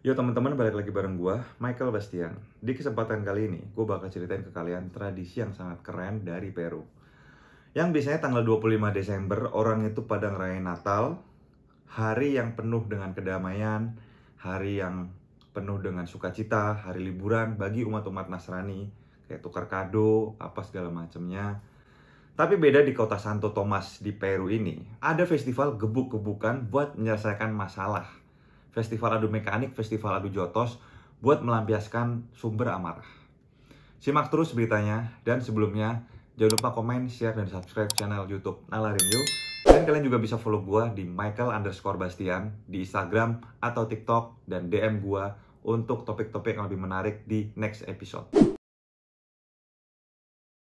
Yo teman-teman, balik lagi bareng gue, Michael Bastian. Di kesempatan kali ini, gue bakal ceritain ke kalian tradisi yang sangat keren dari Peru. Yang biasanya tanggal 25 Desember, orang itu pada ngerayain Natal, hari yang penuh dengan kedamaian, hari yang penuh dengan sukacita, hari liburan bagi umat-umat Nasrani, kayak tukar kado, apa segala macamnya. Tapi beda di kota Santo Tomas di Peru ini, ada festival gebuk-gebukan buat menyelesaikan masalah. Festival adu mekanik, festival adu jotos, buat melampiaskan sumber amarah. Simak terus beritanya, dan sebelumnya, jangan lupa komen, share, dan subscribe channel YouTube Nalarin You. Dan kalian juga bisa follow gue di Michael_Bastian di Instagram atau TikTok, dan DM gue untuk topik-topik yang lebih menarik di next episode.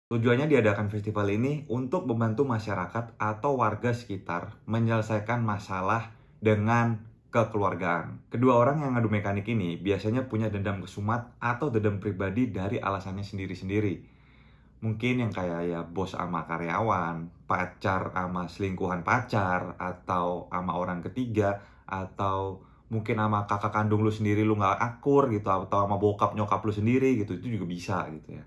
Tujuannya diadakan festival ini untuk membantu masyarakat atau warga sekitar menyelesaikan masalah dengan kekeluargaan. Kedua orang yang ngadu mekanik ini biasanya punya dendam kesumat atau dendam pribadi dari alasannya sendiri-sendiri. Mungkin yang kayak ya bos sama karyawan, pacar sama selingkuhan pacar, atau sama orang ketiga, atau mungkin sama kakak kandung lu sendiri lu gak akur gitu, atau sama bokap nyokap lu sendiri gitu, itu juga bisa gitu ya.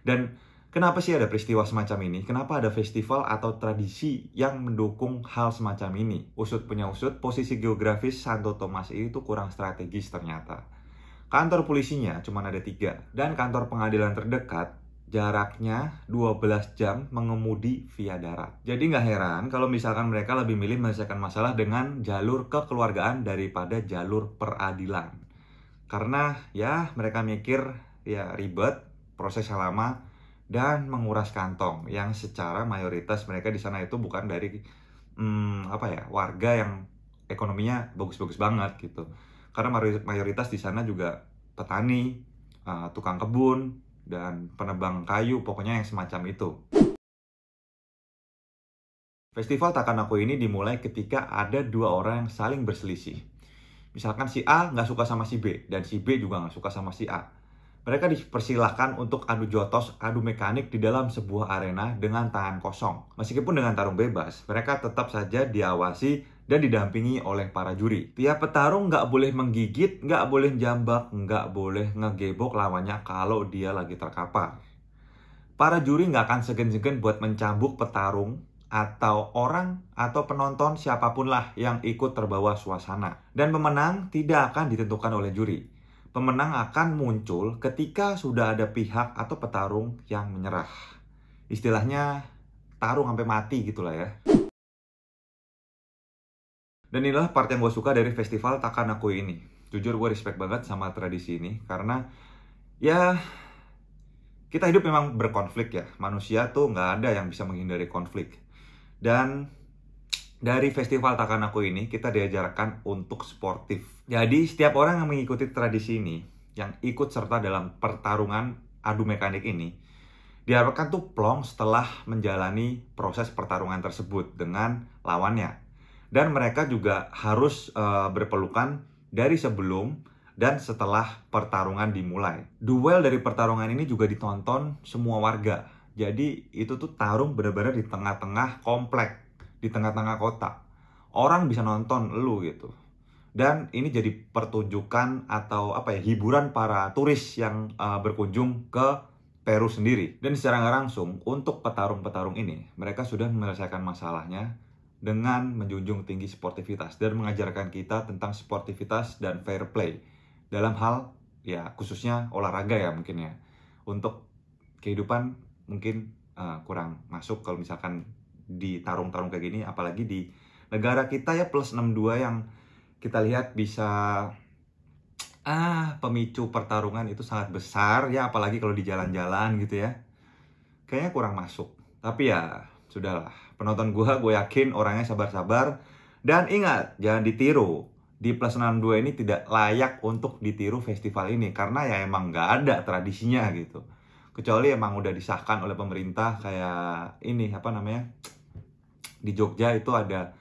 Dan kenapa sih ada peristiwa semacam ini? Kenapa ada festival atau tradisi yang mendukung hal semacam ini? Usut punya usut, posisi geografis Santo Tomas itu kurang strategis ternyata. Kantor polisinya cuma ada 3, dan kantor pengadilan terdekat jaraknya 12 jam mengemudi via darat. Jadi nggak heran kalau misalkan mereka lebih milih menyelesaikan masalah dengan jalur kekeluargaan daripada jalur peradilan. Karena ya mereka mikir ya ribet, prosesnya lama, dan menguras kantong yang secara mayoritas mereka di sana itu bukan dari warga yang ekonominya bagus-bagus banget gitu. Karena mayoritas di sana juga petani, tukang kebun, dan penebang kayu, pokoknya yang semacam itu. Festival Takanaku ini dimulai ketika ada 2 orang yang saling berselisih. Misalkan si A nggak suka sama si B, dan si B juga nggak suka sama si A. Mereka dipersilahkan untuk adu jotos, adu mekanik di dalam sebuah arena dengan tangan kosong. Meskipun dengan tarung bebas, mereka tetap saja diawasi dan didampingi oleh para juri. Tiap petarung nggak boleh menggigit, nggak boleh jambak, nggak boleh ngegebok lawannya kalau dia lagi terkapar. Para juri nggak akan segan-segan buat mencambuk petarung atau orang atau penonton siapapun lah yang ikut terbawa suasana. Dan pemenang tidak akan ditentukan oleh juri. Pemenang akan muncul ketika sudah ada pihak atau petarung yang menyerah. Istilahnya tarung sampai mati gitulah ya. Dan inilah part yang gue suka dari festival Takanaku ini. Jujur gue respect banget sama tradisi ini karena ya kita hidup memang berkonflik ya. Manusia tuh nggak ada yang bisa menghindari konflik. Dan dari festival Takanaku ini kita diajarkan untuk sportif. Jadi setiap orang yang mengikuti tradisi ini, yang ikut serta dalam pertarungan adu mekanik ini, diharapkan tuh plong setelah menjalani proses pertarungan tersebut dengan lawannya. Dan mereka juga harus berpelukan dari sebelum dan setelah pertarungan dimulai. Duel dari pertarungan ini juga ditonton semua warga. Jadi itu tuh tarung benar-benar di tengah-tengah komplek, di tengah-tengah kota. Orang bisa nonton lu gitu. Dan ini jadi pertunjukan atau hiburan para turis yang berkunjung ke Peru sendiri. Dan secara nggak langsung untuk petarung-petarung ini, mereka sudah menyelesaikan masalahnya dengan menjunjung tinggi sportivitas dan mengajarkan kita tentang sportivitas dan fair play dalam hal ya khususnya olahraga ya mungkin ya. Untuk kehidupan mungkin kurang masuk kalau misalkan di tarung-tarung kayak gini, apalagi di negara kita ya plus 62 yang kita lihat bisa pemicu pertarungan itu sangat besar ya, apalagi kalau di jalan-jalan gitu ya. Kayaknya kurang masuk. Tapi ya sudahlah, penonton gue yakin orangnya sabar-sabar. Dan ingat, jangan ditiru. Di plus 62 ini tidak layak untuk ditiru festival ini karena ya emang nggak ada tradisinya gitu. Kecuali emang udah disahkan oleh pemerintah kayak ini di Jogja itu ada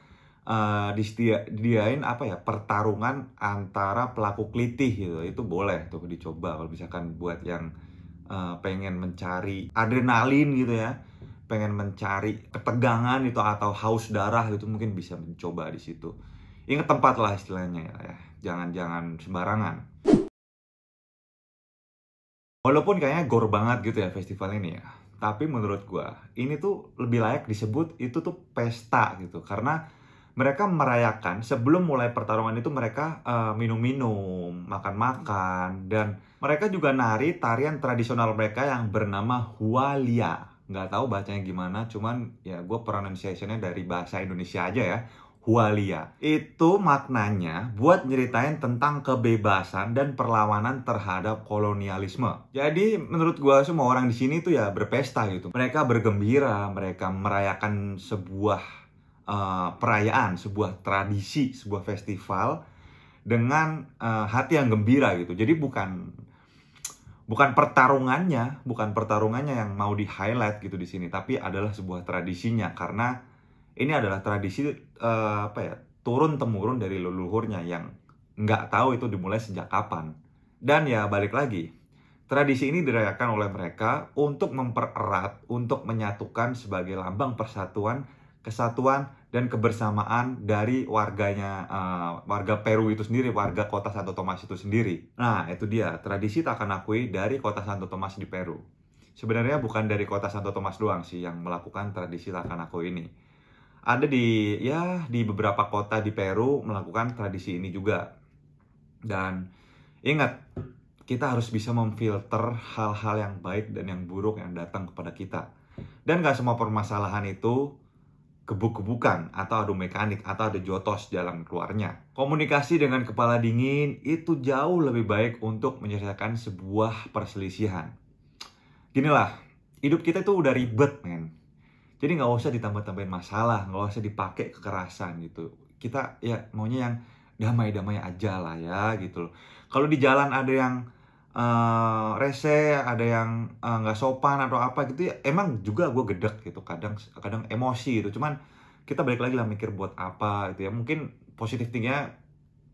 disediain pertarungan antara pelaku kelitih gitu. Itu boleh tuh dicoba kalau misalkan buat yang pengen mencari adrenalin gitu ya, pengen mencari ketegangan itu atau haus darah gitu, mungkin bisa mencoba di situ. Ingat tempat lah istilahnya ya. jangan sembarangan. Walaupun kayaknya gor banget gitu ya festival ini ya, tapi menurut gua ini tuh lebih layak disebut itu tuh pesta gitu, karena mereka merayakan sebelum mulai pertarungan itu mereka minum-minum, makan-makan, dan mereka juga nari tarian tradisional mereka yang bernama Hualia. Nggak tahu bacanya gimana, cuman ya gue pronunciation-nya dari bahasa Indonesia aja ya. Hualia. Itu maknanya buat nyeritain tentang kebebasan dan perlawanan terhadap kolonialisme. Jadi menurut gue semua orang di sini tuh ya berpesta gitu. Mereka bergembira, mereka merayakan sebuah perayaan, sebuah tradisi, sebuah festival dengan hati yang gembira gitu. Jadi bukan pertarungannya yang mau di highlight gitu di sini, tapi adalah sebuah tradisinya, karena ini adalah tradisi turun temurun dari leluhurnya yang nggak tahu itu dimulai sejak kapan. Dan ya balik lagi, tradisi ini dirayakan oleh mereka untuk mempererat, untuk menyatukan sebagai lambang persatuan, kesatuan, dan kebersamaan dari warganya, warga Peru itu sendiri, warga kota Santo Tomas itu sendiri. Nah, itu dia, tradisi tak akan akui dari kota Santo Tomas di Peru. Sebenarnya bukan dari kota Santo Tomas doang sih yang melakukan tradisi tak akan akui ini. Ada di beberapa kota di Peru melakukan tradisi ini juga. Dan ingat, kita harus bisa memfilter hal-hal yang baik dan yang buruk yang datang kepada kita. Dan gak semua permasalahan itu gebuk-gebukan, atau adu mekanik, atau ada jotos jalan keluarnya. Komunikasi dengan kepala dingin itu jauh lebih baik untuk menyelesaikan sebuah perselisihan. Ginilah, hidup kita itu udah ribet, men. Jadi nggak usah ditambah-tambahin masalah, nggak usah dipakai kekerasan gitu. Kita ya maunya yang damai-damai aja lah ya gitu loh. Kalau di jalan ada yang rese, ada yang nggak sopan atau apa gitu ya, emang juga gue gedek gitu, kadang emosi gitu. Cuman kita balik lagi lah mikir buat apa gitu ya. Mungkin positif tingginya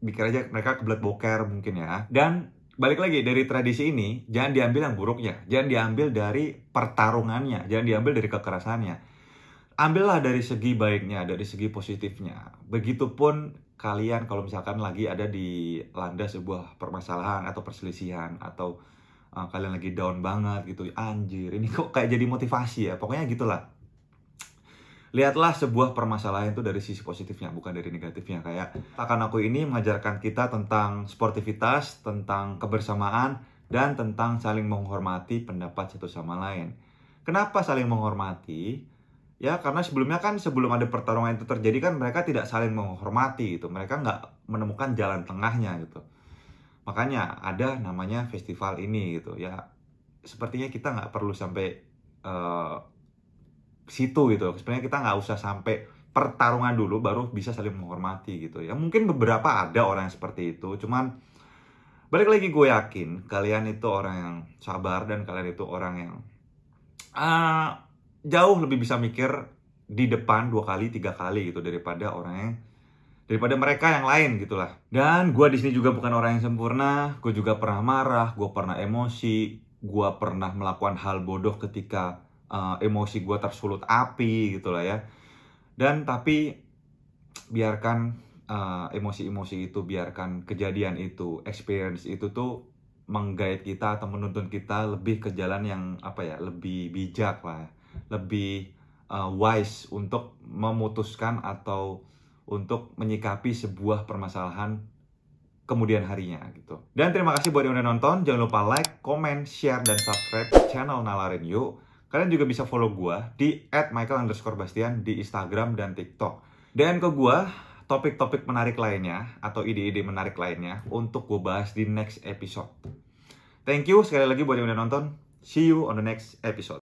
pikir aja mereka kebelet boker mungkin ya. Dan balik lagi, dari tradisi ini jangan diambil yang buruknya, jangan diambil dari pertarungannya, jangan diambil dari kekerasannya. Ambillah dari segi baiknya, dari segi positifnya. Begitupun kalian kalau misalkan lagi ada di landa sebuah permasalahan atau perselisihan, atau kalian lagi down banget gitu, anjir ini kok kayak jadi motivasi ya, pokoknya gitulah. Lihatlah sebuah permasalahan itu dari sisi positifnya, bukan dari negatifnya. Kayak Takkan Aku ini mengajarkan kita tentang sportivitas, tentang kebersamaan, dan tentang saling menghormati pendapat satu sama lain. Kenapa saling menghormati? Ya karena sebelumnya kan, sebelum ada pertarungan itu terjadi kan, mereka tidak saling menghormati gitu. Mereka nggak menemukan jalan tengahnya gitu. Makanya ada namanya festival ini gitu ya. Sepertinya kita nggak perlu sampai situ gitu. Sebenarnya kita nggak usah sampai pertarungan dulu baru bisa saling menghormati gitu ya. Mungkin beberapa ada orang yang seperti itu, cuman balik lagi, gue yakin kalian itu orang yang sabar, dan kalian itu orang yang jauh lebih bisa mikir di depan 2 kali 3 kali gitu daripada mereka yang lain gitulah. Dan gue di sini juga bukan orang yang sempurna. Gue juga pernah marah, gue pernah emosi, gue pernah melakukan hal bodoh ketika emosi gue tersulut api gitulah ya. Dan tapi biarkan emosi-emosi itu, biarkan kejadian itu, experience itu tuh menggait kita atau menuntun kita lebih ke jalan yang lebih bijak lah, lebih wise untuk memutuskan atau untuk menyikapi sebuah permasalahan kemudian harinya gitu. Dan terima kasih buat yang udah nonton. Jangan lupa like, comment, share, dan subscribe channel Nalarin Yuk. Kalian juga bisa follow gue di @michael_bastian di Instagram dan TikTok. Dan ke gue topik-topik menarik lainnya atau ide-ide menarik lainnya untuk gue bahas di next episode. Thank you sekali lagi buat yang udah nonton. See you on the next episode.